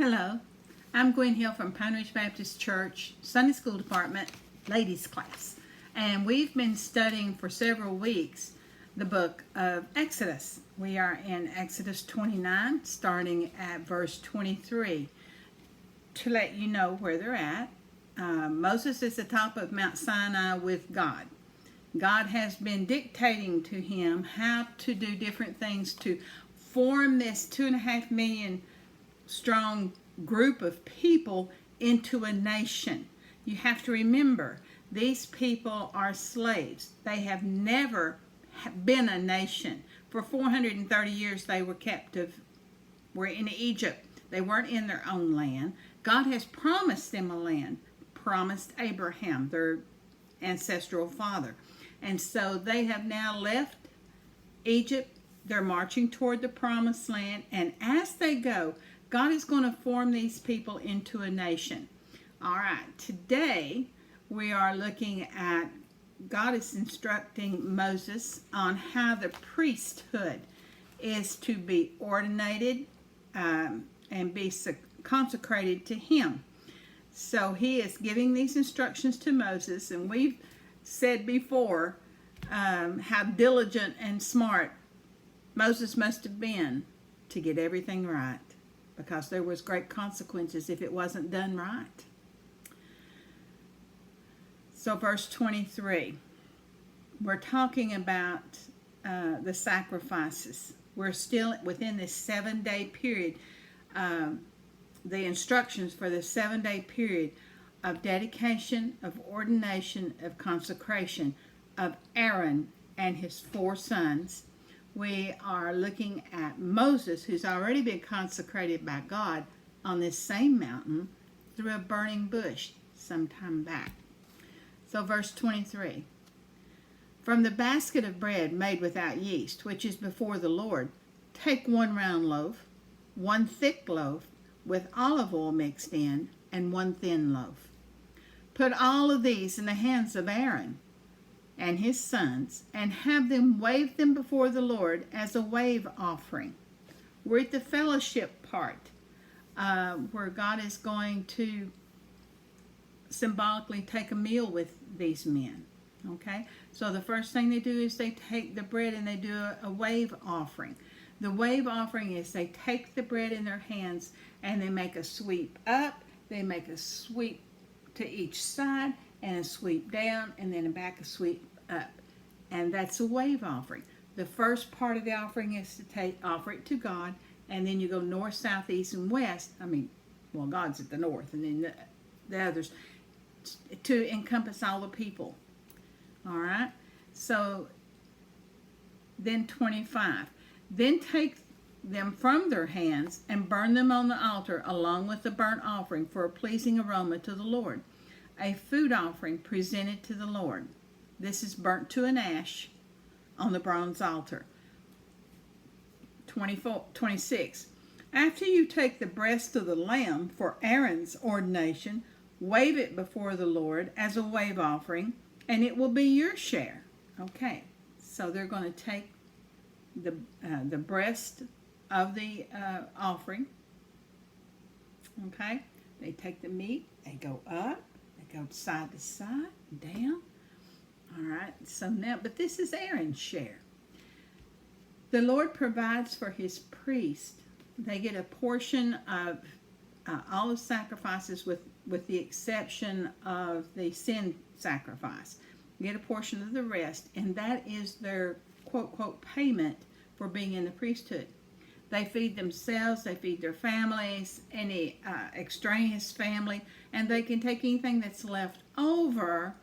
Hello, I'm Gwen Hill from Pine Ridge Baptist Church Sunday School Department Ladies Class, and we've been studying for several weeks the book of Exodus. We are in Exodus 29, starting at verse 23. To let you know where they're at, Moses is at the top of Mount Sinai with God. God has been dictating to him how to do different things to form this 2.5 million strong group of people into a nation. You have to remember, these people are slaves. They have never been a nation. For 430 years they were captive, were in Egypt. They weren't in their own land. God has promised them a land, promised Abraham, their ancestral father. And so they have now left Egypt. They're marching toward the promised land, and as they go, God is going to form these people into a nation. All right, today we are looking at, God is instructing Moses on how the priesthood is to be ordinated and be consecrated to him. So he is giving these instructions to Moses, and we've said before how diligent and smart Moses must have been to get everything right, because there was great consequences if it wasn't done right. So verse 23, we're talking about the sacrifices. We're still within this 7-day period, the instructions for the 7-day period of dedication, of ordination, of consecration of Aaron and his 4 sons. We are looking at Moses, who's already been consecrated by God on this same mountain through a burning bush some time back. So verse 23, from the basket of bread made without yeast, which is before the Lord, take 1 round loaf, 1 thick loaf with olive oil mixed in, and 1 thin loaf. Put all of these in the hands of Aaron and his sons, and have them wave them before the Lord as a wave offering. We're at the fellowship part, where God is going to symbolically take a meal with these men. Okay, so the first thing they do is they take the bread and they do a wave offering. The wave offering is they take the bread in their hands and they make a sweep up, they make a sweep to each side, and a sweep down, and then back a sweep up. And that's a wave offering. The first part of the offering is to offer it to God, and then you go north, south, east, and west. God's at the north, and then the others, to encompass all the people. All right? So then 25. Then take them from their hands and burn them on the altar along with the burnt offering for a pleasing aroma to the Lord, a food offering presented to the Lord. This is burnt to an ash on the bronze altar. 26. After you take the breast of the lamb for Aaron's ordination, wave it before the Lord as a wave offering, and it will be your share. Okay, so they're going to take the breast of the offering. Okay, they take the meat, they go up, they go side to side, down. All right, so now, but this is Aaron's share. The Lord provides for his priest. They get a portion of all the sacrifices with the exception of the sin sacrifice. Get a portion of the rest, and that is their quote payment for being in the priesthood. They feed themselves, they feed their families, any extraneous family, and they can take anything that's left over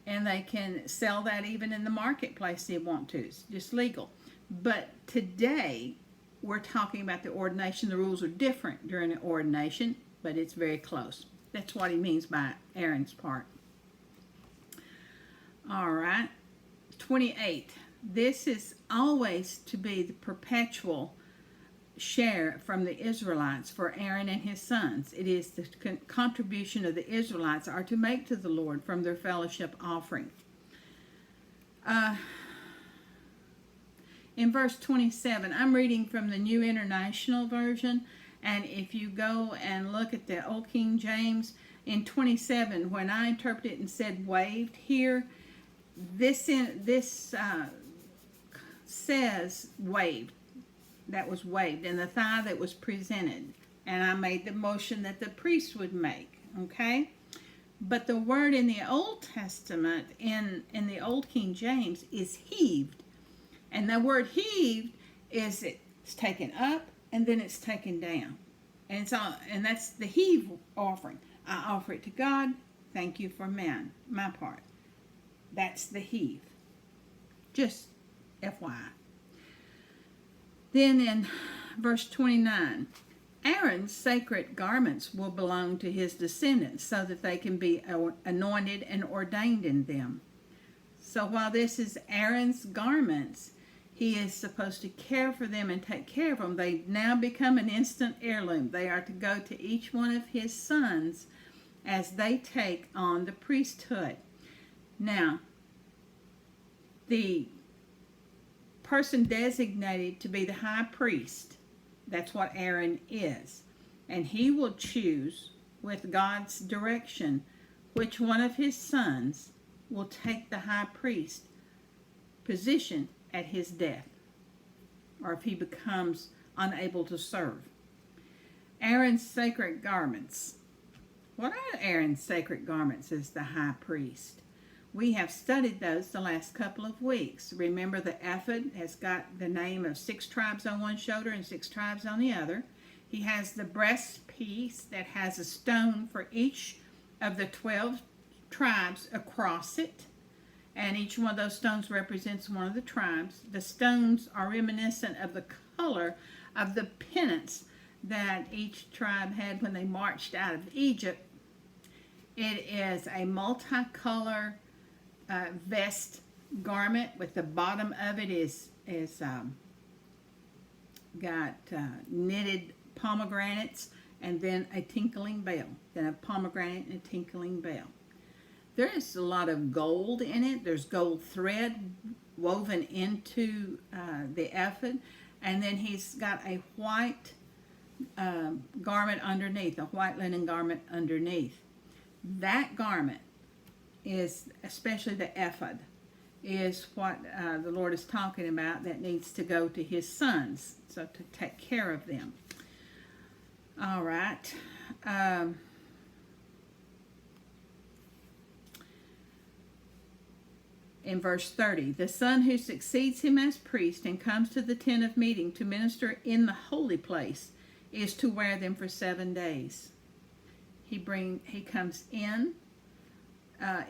and they can sell that even in the marketplace if they want to. It's just legal. But today, we're talking about the ordination. The rules are different during the ordination, but it's very close. That's what he means by Aaron's part. All right, 28. This is always to be the perpetual share from the Israelites for Aaron and his sons. It is the contribution of the Israelites are to make to the Lord from their fellowship offering. In verse 27, I'm reading from the New International Version, And if you go and look at the Old King James in 27, when I interpreted it and said waved here, this says waved. That was waved, and the thigh that was presented. And I made the motion that the priest would make, okay? But the word in the Old Testament, in the Old King James, is heaved. And the word heaved is it's taken up and then it's taken down. And that's the heave offering. I offer it to God. Thank you for man, my part. That's the heave. Just FYI. Then in verse 29, Aaron's sacred garments will belong to his descendants so that they can be anointed and ordained in them. So while this is Aaron's garments, he is supposed to care for them and take care of them. They now become an instant heirloom. They are to go to each one of his sons as they take on the priesthood. Now, the person designated to be the high priest, that's what Aaron is. And he will choose, with God's direction, which one of his sons will take the high priest position at his death, or if he becomes unable to serve. Aaron's sacred garments. What are Aaron's sacred garments as the high priest? We have studied those the last couple of weeks. Remember, the ephod has got the name of 6 tribes on one shoulder and 6 tribes on the other. He has the breastpiece that has a stone for each of the 12 tribes across it. And each one of those stones represents one of the tribes. The stones are reminiscent of the color of the pennants that each tribe had when they marched out of Egypt. It is a multicolor vest garment with the bottom of it is got knitted pomegranates and then a tinkling bell. Then a pomegranate and a tinkling bell. There is a lot of gold in it. There's gold thread woven into the ephod. And then he's got a white garment underneath, a white linen garment underneath. That garment is, especially the ephod, is what the Lord is talking about that needs to go to his sons, so to take care of them. All right. In verse 30, the son who succeeds him as priest and comes to the tent of meeting to minister in the holy place is to wear them for 7 days. He comes in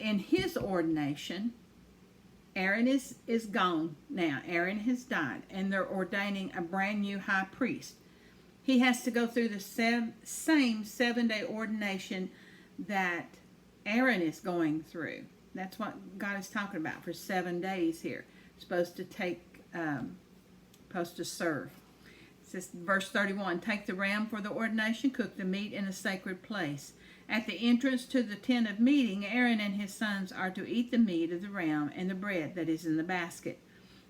his ordination. Aaron is gone now. Aaron has died, and they're ordaining a brand new high priest. He has to go through the same 7-day ordination that Aaron is going through. That's what God is talking about for 7 days here. Supposed to serve. It says, verse 31, take the ram for the ordination, cook the meat in a sacred place. At the entrance to the tent of meeting, Aaron and his sons are to eat the meat of the ram and the bread that is in the basket.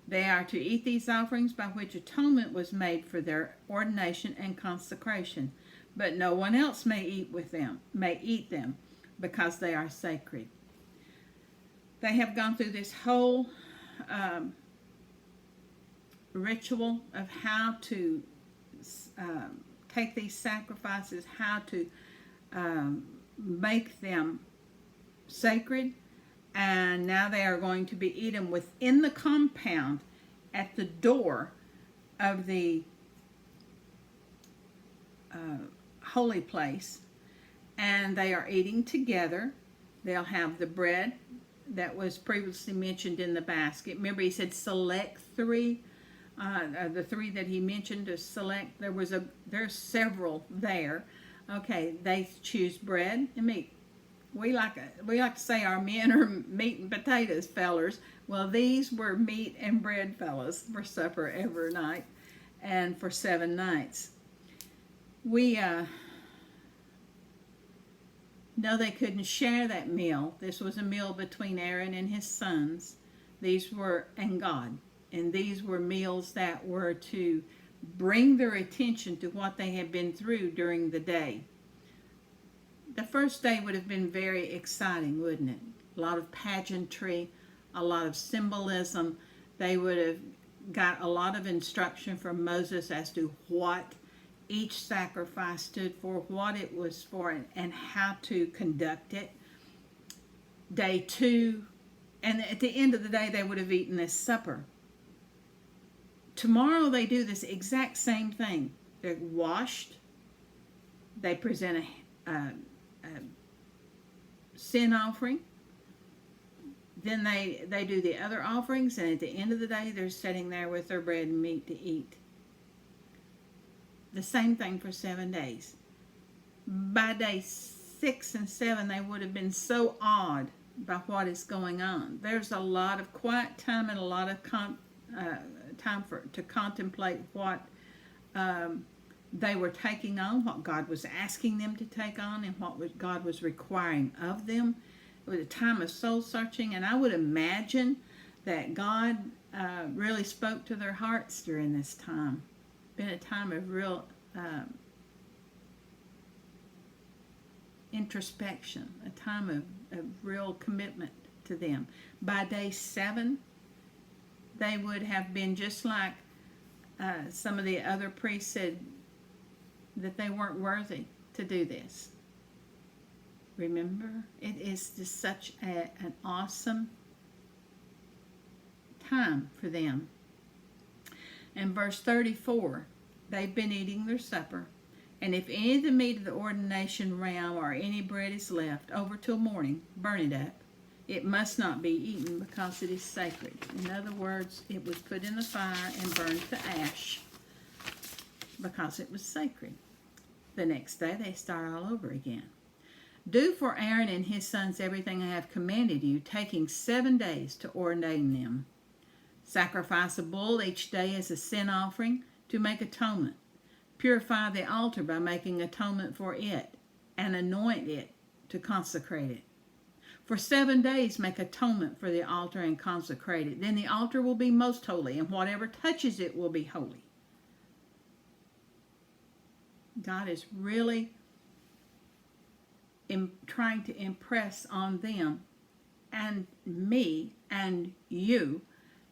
They are to eat these offerings by which atonement was made for their ordination and consecration. But no one else may eat them, because they are sacred. They have gone through this whole ritual of how to take these sacrifices, how to make them sacred, and now they are going to be eaten within the compound at the door of the holy place, and they are eating together. They'll have the bread that was previously mentioned in the basket. Remember, he said select 3. The 3 that he mentioned to select, there's several there. Okay, they choose bread and meat. We like to say our men are meat and potatoes fellers. Well, these were meat and bread fellas for supper every night and for 7 nights. We know they couldn't share that meal. This was a meal between Aaron and his sons. And God. And these were meals that were to bring their attention to what they had been through during the day. The first day would have been very exciting, wouldn't it? A lot of pageantry, a lot of symbolism. They would have got a lot of instruction from Moses as to what each sacrifice stood for, what it was for, and how to conduct it. Day 2, and at the end of the day, they would have eaten this supper. Tomorrow, they do this exact same thing. They're washed. They present a sin offering. Then they do the other offerings, and at the end of the day, they're sitting there with their bread and meat to eat. The same thing for 7 days. By day 6 and 7, they would have been so awed by what is going on. There's a lot of quiet time and a lot of time to contemplate what they were taking on, what God was asking them to take on, and what God was requiring of them. It was a time of soul searching, and I would imagine that God really spoke to their hearts during this time. Been a time of real introspection, a time of real commitment to them. By day 7, they would have been just like some of the other priests said that they weren't worthy to do this. Remember, it is just such an awesome time for them. In verse 34, they've been eating their supper, and if any of the meat of the ordination ram or any bread is left over till morning, burn it up. It must not be eaten because it is sacred. In other words, it was put in the fire and burned to ash because it was sacred. The next day, they start all over again. Do for Aaron and his sons everything I have commanded you, taking 7 days to ordain them. Sacrifice a bull each day as a sin offering to make atonement. Purify the altar by making atonement for it, and anoint it to consecrate it. For 7 days make atonement for the altar and consecrate it. Then the altar will be most holy, and whatever touches it will be holy. God is really trying to impress on them and me and you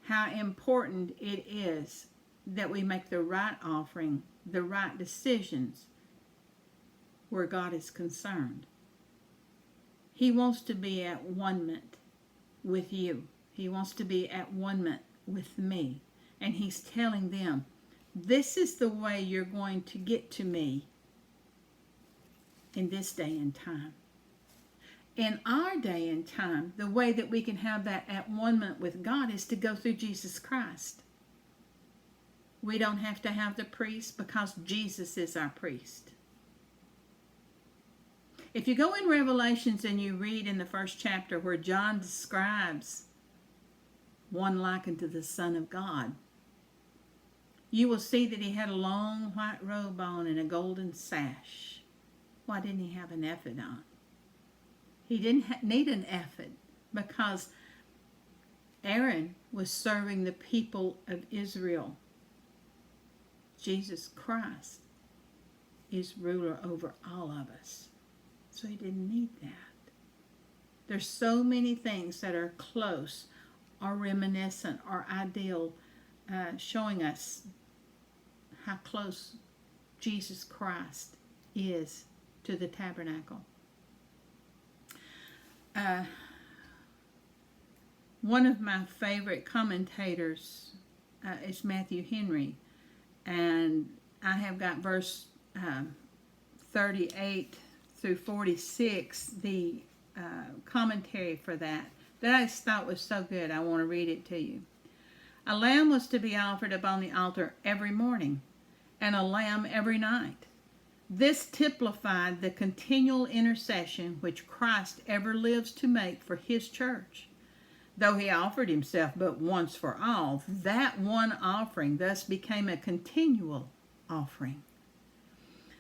how important it is that we make the right offering, the right decisions where God is concerned. He wants to be at one with you. He wants to be at one with me. And he's telling them, this is the way you're going to get to me in this day and time. In our day and time, the way that we can have that at one with God is to go through Jesus Christ. We don't have to have the priest because Jesus is our priest. If you go in Revelations and you read in the first chapter where John describes one likened to the Son of God, you will see that he had a long white robe on and a golden sash. Why didn't he have an ephod on? He didn't need an ephod because Aaron was serving the people of Israel. Jesus Christ is ruler over all of us. So he didn't need that. There's so many things that are close or reminiscent or ideal, showing us how close Jesus Christ is to the tabernacle. One of my favorite commentators is Matthew Henry, and I have got verse 38 through 46, the commentary for that I just thought was so good. I want to read it to you. A lamb was to be offered upon the altar every morning, and a lamb every night. This typified the continual intercession which Christ ever lives to make for his church. Though he offered himself but once for all, that one offering thus became a continual offering.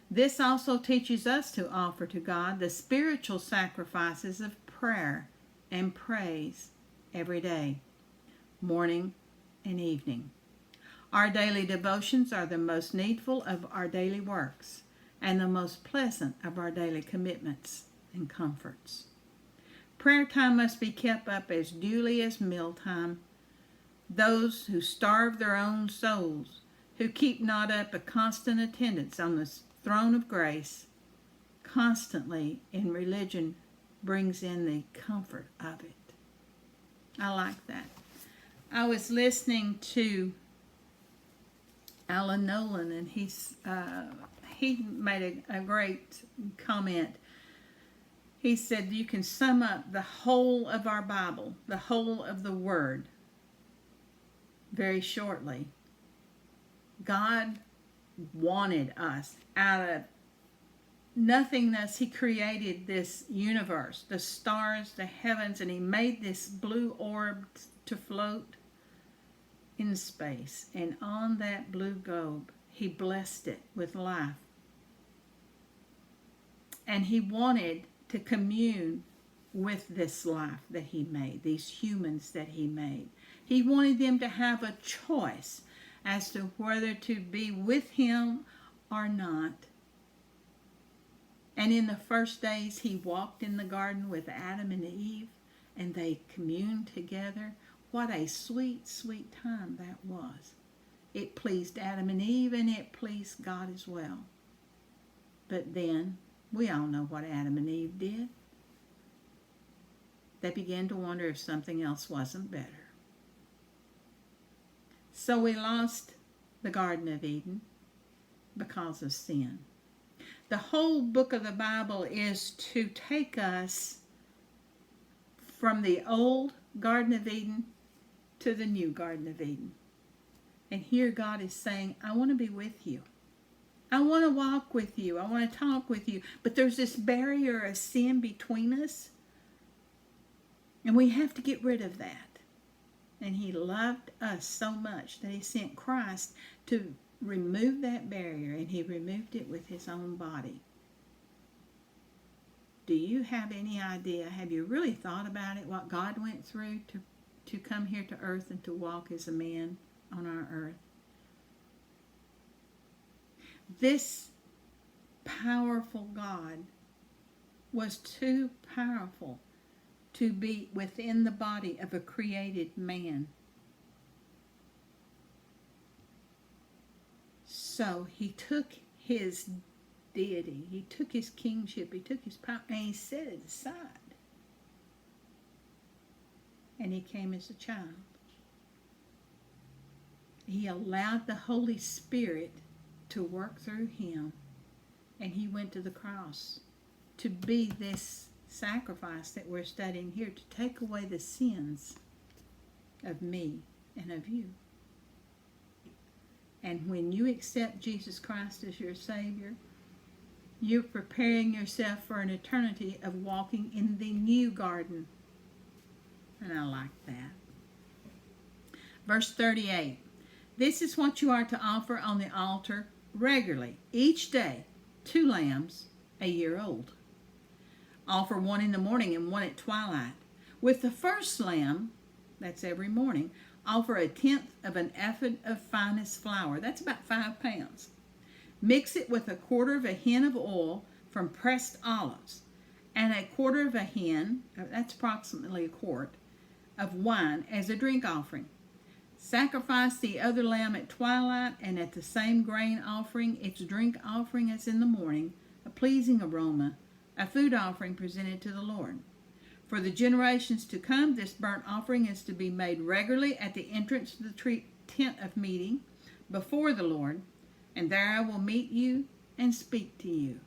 This also teaches us to offer to God the spiritual sacrifices of prayer and praise every day, morning and evening. Our daily devotions are the most needful of our daily works and the most pleasant of our daily commitments and comforts. Prayer time must be kept up as duly as mealtime. Those who starve their own souls, who keep not up a constant attendance on the throne of grace, constantly in religion brings in the comfort of it. I like that. I was listening to Alan Nolan, and he made a great comment. He said you can sum up the whole of our Bible, the whole of the Word, very shortly. God wanted us out of nothingness. He created this universe, the stars, the heavens, and he made this blue orb to float in space. And on that blue globe, he blessed it with life. And he wanted to commune with this life that he made, these humans that he made. He wanted them to have a choice as to whether to be with him or not. And in the first days, he walked in the garden with Adam and Eve, and they communed together. What a sweet, sweet time that was. It pleased Adam and Eve, and it pleased God as well. But then, we all know what Adam and Eve did. They began to wonder if something else wasn't better. So we lost the Garden of Eden because of sin. The whole book of the Bible is to take us from the old Garden of Eden to the new Garden of Eden. And here God is saying, I want to be with you. I want to walk with you. I want to talk with you. But there's this barrier of sin between us. And we have to get rid of that. And he loved us so much that he sent Christ to remove that barrier. And he removed it with his own body. Do you have any idea? Have you really thought about it? What God went through to come here to earth and to walk as a man on our earth? This powerful God was too powerful to be within the body of a created man. So he took his deity, he took his kingship, he took his power, and he set it aside. And he came as a child. He allowed the Holy Spirit to work through him, and he went to the cross to be this sacrifice that we're studying here, to take away the sins of me and of you. And when you accept Jesus Christ as your Savior, you're preparing yourself for an eternity of walking in the new garden. And I like that. Verse 38. This is what you are to offer on the altar regularly, each day, 2 lambs a year old. Offer one in the morning and one at twilight. With the first lamb, that's every morning, offer 1/10 of an ephah of finest flour. That's about 5 pounds. Mix it with 1/4 of a hin of oil from pressed olives, and 1/4 of a hin, that's approximately a quart, of wine as a drink offering. Sacrifice the other lamb at twilight, and at the same grain offering, its drink offering as in the morning, a pleasing aroma, a food offering presented to the Lord. For the generations to come, this burnt offering is to be made regularly at the entrance to the tent of meeting before the Lord, and there I will meet you and speak to you.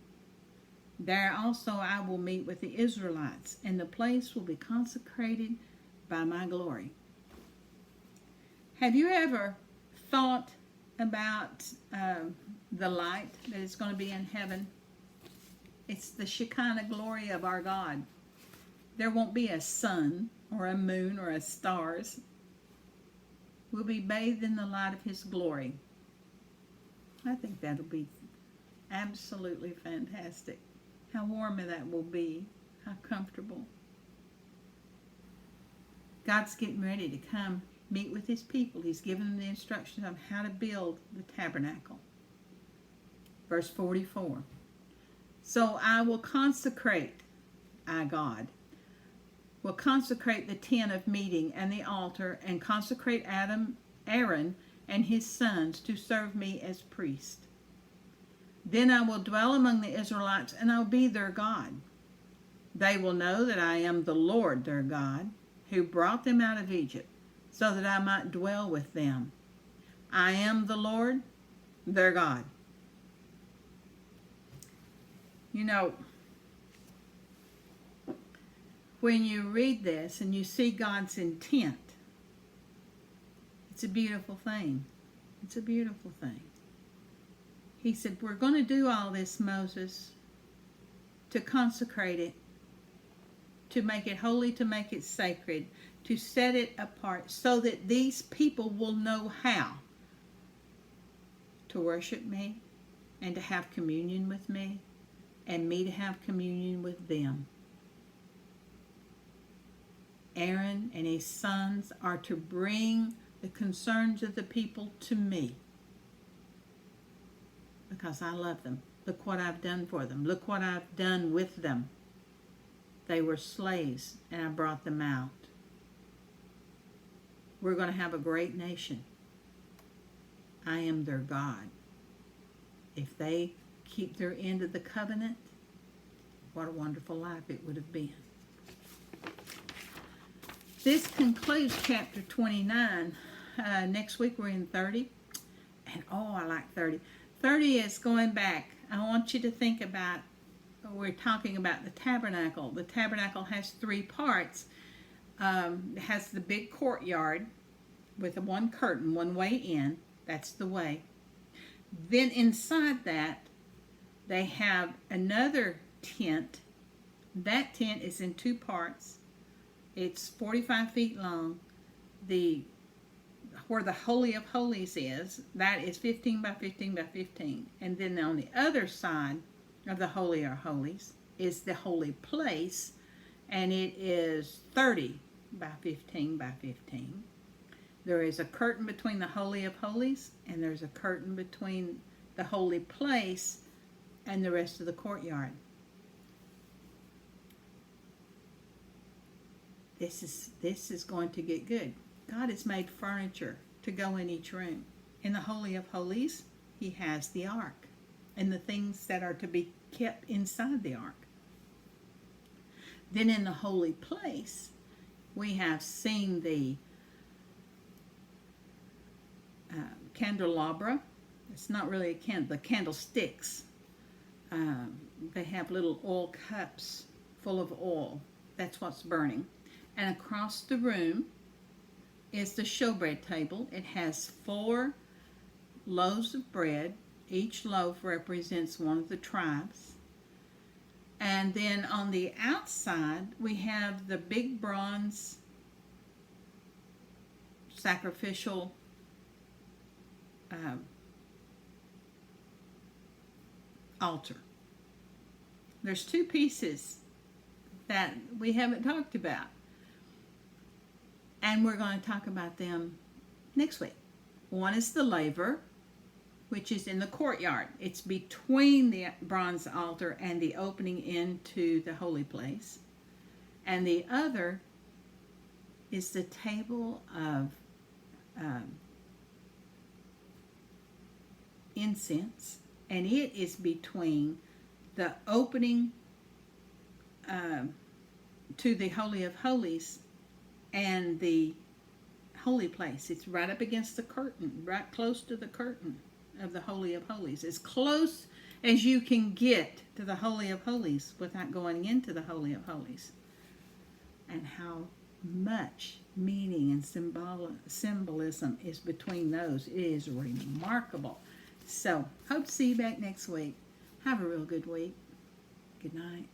There also I will meet with the Israelites, and the place will be consecrated by my glory. Have you ever thought about the light that is going to be in heaven? It's the Shekinah glory of our God. There won't be a sun or a moon or a stars. We'll be bathed in the light of his glory. I think that'll be absolutely fantastic. How warm that will be. How comfortable. God's getting ready to come meet with his people. He's given them the instructions on how to build the tabernacle. Verse 44. So I will consecrate, God, will consecrate the tent of meeting and the altar, and consecrate Aaron and his sons to serve me as priests. Then I will dwell among the Israelites, and I'll be their God. They will know that I am the Lord their God, who brought them out of Egypt, so that I might dwell with them. I am the Lord their God. You know, when you read this and you see God's intent, it's a beautiful thing. It's a beautiful thing. He said, we're going to do all this, Moses, to consecrate it, to make it holy, to make it sacred, to set it apart, so that these people will know how to worship me and to have communion with me, and me to have communion with them. Aaron and his sons are to bring the concerns of the people to me, because I love them. Look what I've done for them. Look what I've done with them. They were slaves, and I brought them out. We're going to have a great nation. I am their God. If they keep their end of the covenant, what a wonderful life it would have been. This concludes chapter 29. Next week we're in 30. And I like 30. 30 is going back. I want you to think about, we're talking about the tabernacle. The tabernacle has 3 parts. It has the big courtyard with one curtain, one way in. That's the way. Then inside that, they have another tent. That tent is in 2 parts. It's 45 feet long. Where the Holy of Holies is, that is 15 by 15 by 15. And then on the other side of the Holy of Holies is the holy place, and it is 30 by 15 by 15. There is a curtain between the Holy of Holies, and there's a curtain between the holy place and the rest of the courtyard. This is going to get good. God has made furniture to go in each room. In the Holy of Holies, he has the ark and the things that are to be kept inside the ark. Then in the holy place, we have seen the candelabra. It's not really a candle, the candlesticks. They have little oil cups full of oil. That's what's burning. And across the room is the showbread table. It has 4 loaves of bread. Each loaf represents one of the tribes. And then on the outside, we have the big bronze sacrificial altar. There's 2 pieces that we haven't talked about. And we're going to talk about them next week. One is the laver, which is in the courtyard. It's between the bronze altar and the opening into the holy place. And the other is the table of incense. And it is between the opening to the Holy of Holies and the holy place. It's right up against the curtain, right close to the curtain of the Holy of Holies. As close as you can get to the Holy of Holies without going into the Holy of Holies. And how much meaning and symbolism is between those. It is remarkable. So, hope to see you back next week. Have a real good week. Good night.